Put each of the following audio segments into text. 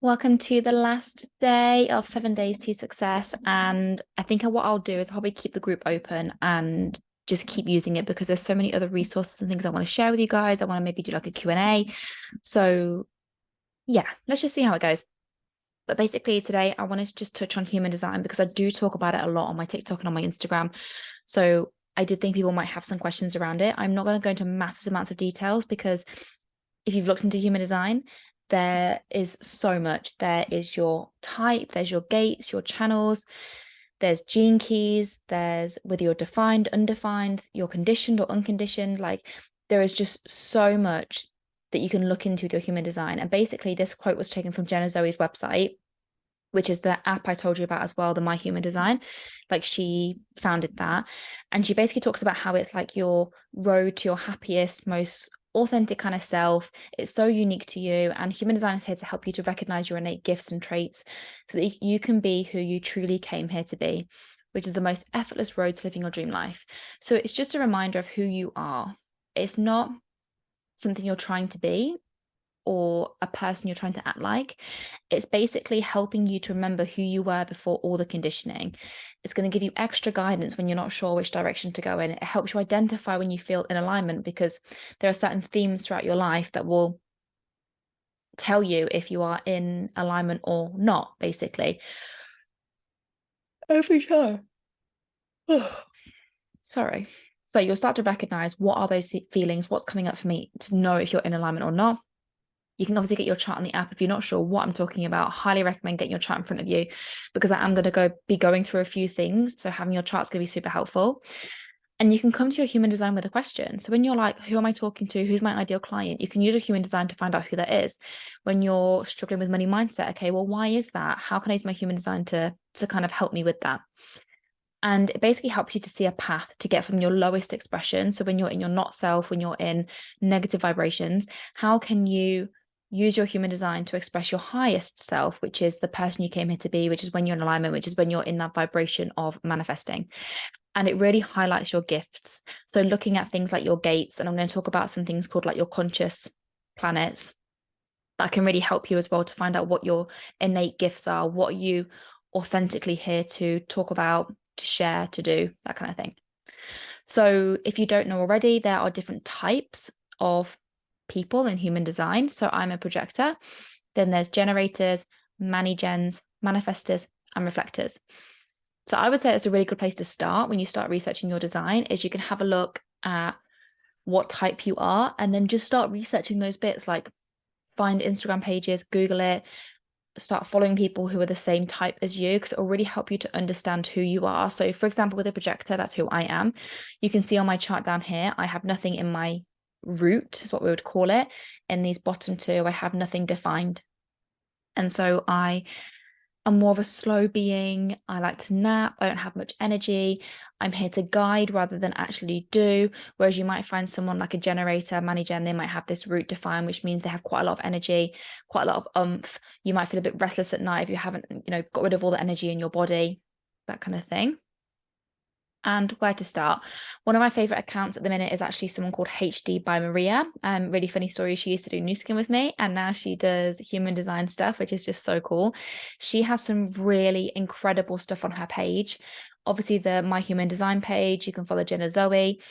Welcome to the last day of 7 days to success. And I think what I'll do is probably keep the group open and just keep using it because there's so many other resources and things I want to share with you guys. I want to maybe do like a Q&A. So yeah, let's just see how it goes. But basically today I wanted to just touch on human design because I do talk about it a lot on my TikTok and on my Instagram. So I did think people might have some questions around it. I'm not going to go into massive amounts of details because if you've looked into human design, there is so much. There is your type, there's your gates, your channels, there's gene keys, there's whether you're defined, undefined, you're conditioned or unconditioned. Like there is just so much that you can look into with your human design. And basically, this quote was taken from Jenna Zoe's website, which is the app I told you about as well, the My Human Design. Like she founded that. And she basically talks about how it's like your road to your happiest, most authentic kind of self. It's so unique to you. And human design is here to help you to recognize your innate gifts and traits so that you can be who you truly came here to be, which is the most effortless road to living your dream life. So it's just a reminder of who you are. It's not something you're trying to be or a person you're trying to act like. It's basically helping you to remember who you were before all the conditioning. It's going to give you extra guidance when you're not sure which direction to go in. It helps you identify when you feel in alignment because there are certain themes throughout your life that will tell you if you are in alignment or not, basically. Every time. Sorry. So you'll start to recognize what are those feelings, what's coming up for me to know if you're in alignment or not. You can obviously get your chart on the app. If you're not sure what I'm talking about, highly recommend getting your chart in front of you because I am going to be going through a few things. So having your chart's going to be super helpful. And you can come to your human design with a question. So when you're like, who am I talking to? Who's my ideal client? You can use your human design to find out who that is. When you're struggling with money mindset, okay, well, why is that? How can I use my human design to kind of help me with that? And it basically helps you to see a path to get from your lowest expression. So when you're in your not self, when you're in negative vibrations, how can you use your human design to express your highest self, which is the person you came here to be, which is when you're in alignment, which is when you're in that vibration of manifesting. And it really highlights your gifts. So looking at things like your gates, and I'm going to talk about some things called like your conscious planets that can really help you as well to find out what your innate gifts are, what you authentically here to talk about, to share, to do, that kind of thing. So if you don't know already, there are different types of people in human design. So I'm a projector. Then there's generators, manigens, manifestors, and reflectors. So I would say it's a really good place to start when you start researching your design is you can have a look at what type you are and then just start researching those bits, like find Instagram pages, Google it, start following people who are the same type as you because it will really help you to understand who you are. So for example, with a projector, that's who I am. You can see on my chart down here, I have nothing in my root is what we would call it. In these bottom two, I have nothing defined. And so I'm more of a slow being. I like to nap. I don't have much energy. I'm here to guide rather than actually do. Whereas you might find someone like a generator, manigen, they might have this root defined, which means they have quite a lot of energy, quite a lot of oomph. You might feel a bit restless at night if you haven't, got rid of all the energy in your body, that kind of thing. And where to start. One of my favorite accounts at the minute is actually someone called HD by Maria. Really funny story. She used to do Nu Skin with me and now she does human design stuff, which is just so cool. She has some really incredible stuff on her page. Obviously, the My Human Design page, you can follow Jenna Zoe.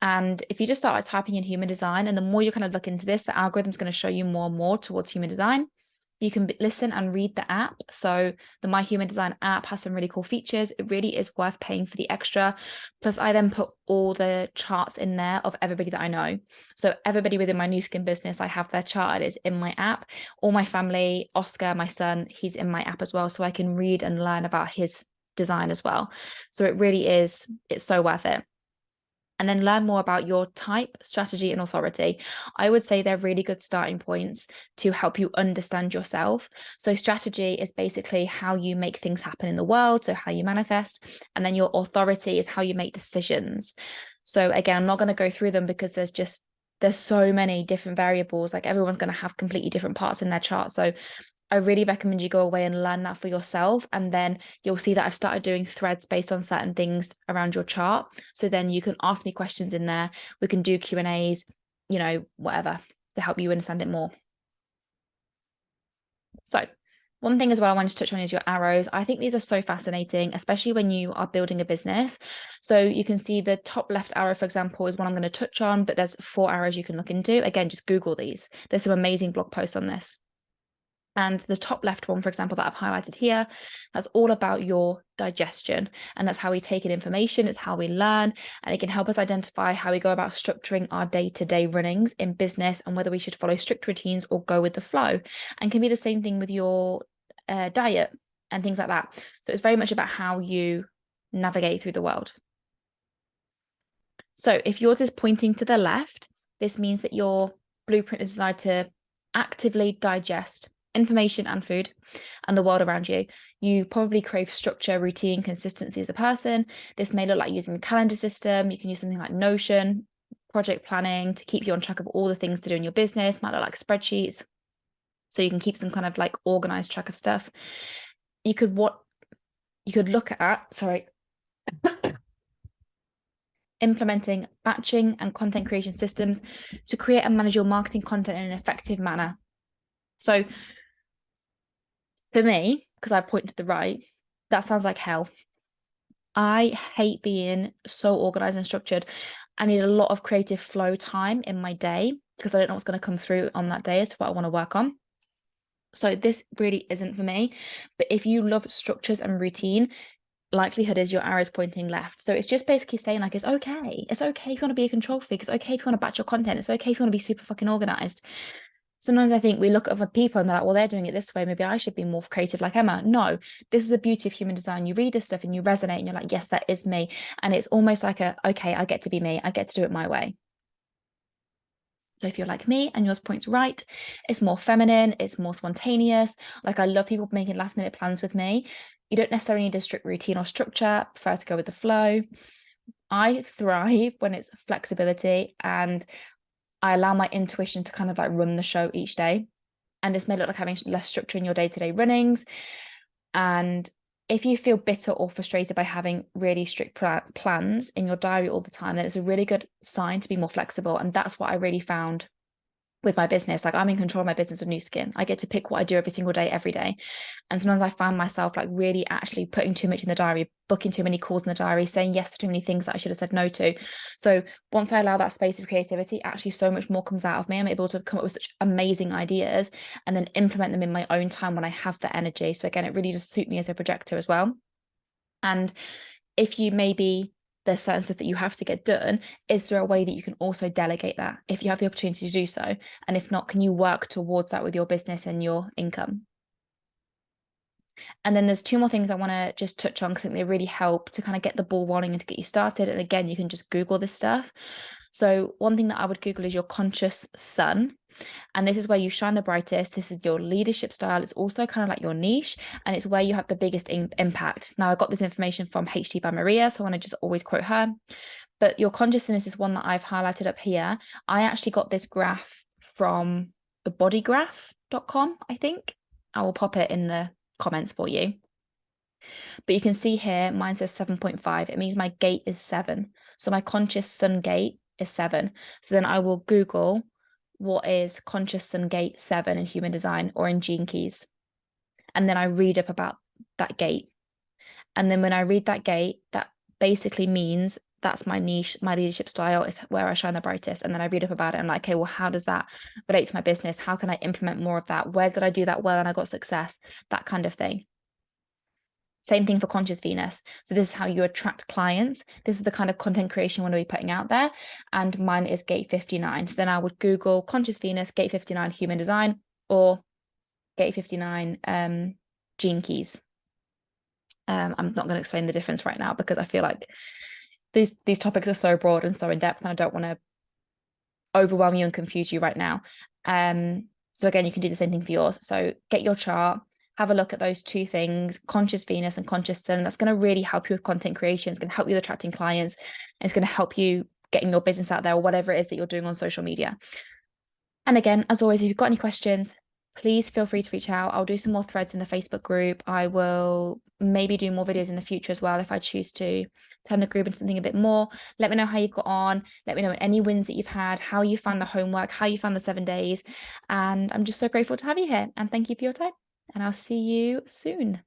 And if you just start like typing in human design, and the more you kind of look into this, the algorithm's going to show you more and more towards human design. You can listen and read the app. So the My Human Design app has some really cool features. It really is worth paying for the extra. Plus, I then put all the charts in there of everybody that I know. So everybody within my Nu Skin business, I have their chart. It is in my app. All my family, Oscar, my son, he's in my app as well. So I can read and learn about his design as well. So it really is, it's so worth it. And then learn more about your type, strategy, and authority. I would say they're really good starting points to help you understand yourself. So, strategy is basically how you make things happen in the world, so how you manifest. And then your authority is how you make decisions. So, again, I'm not going to go through them because there's so many different variables. Like everyone's going to have completely different parts in their chart. So I really recommend you go away and learn that for yourself. And then you'll see that I've started doing threads based on certain things around your chart. So then you can ask me questions in there. We can do Q&As, whatever to help you understand it more. So One thing as well I wanted to touch on is your arrows. I think these are so fascinating, especially when you are building a business. So you can see the top left arrow, for example, is one I'm going to touch on, but there's 4 arrows you can look into. Again, just Google these. There's some amazing blog posts on this. And the top left one, for example, that I've highlighted here, that's all about your digestion. And that's how we take in information, it's how we learn, and it can help us identify how we go about structuring our day-to-day runnings in business and whether we should follow strict routines or go with the flow. And can be the same thing with your diet and things like that. So it's very much about how you navigate through the world. So if yours is pointing to the left, this means that your blueprint is designed to actively digest information and food and the world around you. You probably crave structure, routine, consistency as a person. This may look like using a calendar system. You can use something like Notion, project planning to keep you on track of all the things to do in your business. Might look like spreadsheets, so you can keep some kind of like organized track of stuff. You could look at, implementing batching and content creation systems to create and manage your marketing content in an effective manner. So for me, because I point to the right, that sounds like hell. I hate being so organized and structured. I need a lot of creative flow time in my day because I don't know what's going to come through on that day as to what I want to work on. So this really isn't for me. But if you love structures and routine, likelihood is your arrow is pointing left. So it's just basically saying like, it's okay. It's okay if you want to be a control freak. It's okay if you want to batch your content. It's okay if you want to be super fucking organized. Sometimes I think we look at other people and they're like, well, they're doing it this way. Maybe I should be more creative like Emma. No, this is the beauty of human design. You read this stuff and you resonate and you're like, yes, that is me. And it's almost like okay, I get to be me. I get to do it my way. So if you're like me and yours points right, it's more feminine, it's more spontaneous. Like I love people making last minute plans with me. You don't necessarily need a strict routine or structure, prefer to go with the flow. I thrive when it's flexibility and I allow my intuition to kind of like run the show each day. And this may look like having less structure in your day-to-day runnings. And if you feel bitter or frustrated by having really strict plans in your diary all the time, then it's a really good sign to be more flexible. And that's what I really found with my business. Like I'm in control of my business with Nu Skin. I get to pick what I do every single day, every day. And sometimes I found myself like really actually putting too much in the diary, booking too many calls in the diary, saying yes to too many things that I should have said no to. So once I allow that space of creativity, actually so much more comes out of me. I'm able to come up with such amazing ideas and then implement them in my own time when I have the energy. So again, it really just suits me as a projector as well. And if you maybe there's certain stuff that you have to get done, is there a way that you can also delegate that if you have the opportunity to do so? And if not, can you work towards that with your business and your income? And then there's 2 more things I want to just touch on because I think they really help to kind of get the ball rolling and to get you started. And again, you can just Google this stuff. So one thing that I would Google is your conscious sun. And this is where you shine the brightest. This is your leadership style. It's also kind of like your niche, and it's where you have the biggest impact. Now, I got this information from HT by Maria, so I want to just always quote her. But your consciousness is one that I've highlighted up here. I actually got this graph from thebodygraph.com, I think. I will pop it in the comments for you. But you can see here, mine says 7.5. It means my gate is 7. So my conscious sun gate is 7. So then I will Google what is conscious sun gate 7 in human design or in Gene Keys. And then I read up about that gate. And then when I read that gate, that basically means that's my niche, my leadership style is where I shine the brightest. And then I read up about it. I'm like, okay, well, how does that relate to my business? How can I implement more of that? Where did I do that well and I got success? That kind of thing. Same thing for conscious Venus. So this is how you attract clients. This is the kind of content creation you want to be putting out there. And mine is gate 59. So then I would Google conscious Venus, gate 59 human design, or gate 59 Gene Keys. I'm not going to explain the difference right now because I feel like these topics are so broad and so in depth, and I don't want to overwhelm you and confuse you right now. So again, you can do the same thing for yours. So get your chart, have a look at those 2 things, conscious Venus and conscious sun. That's going to really help you with content creation. It's going to help you with attracting clients. It's going to help you getting your business out there or whatever it is that you're doing on social media. And again, as always, if you've got any questions, please feel free to reach out. I'll do some more threads in the Facebook group. I will maybe do more videos in the future as well if I choose to turn the group into something a bit more. Let me know how you've got on. Let me know any wins that you've had, how you found the homework, how you found the 7 days. And I'm just so grateful to have you here. And thank you for your time. and I'll see you soon.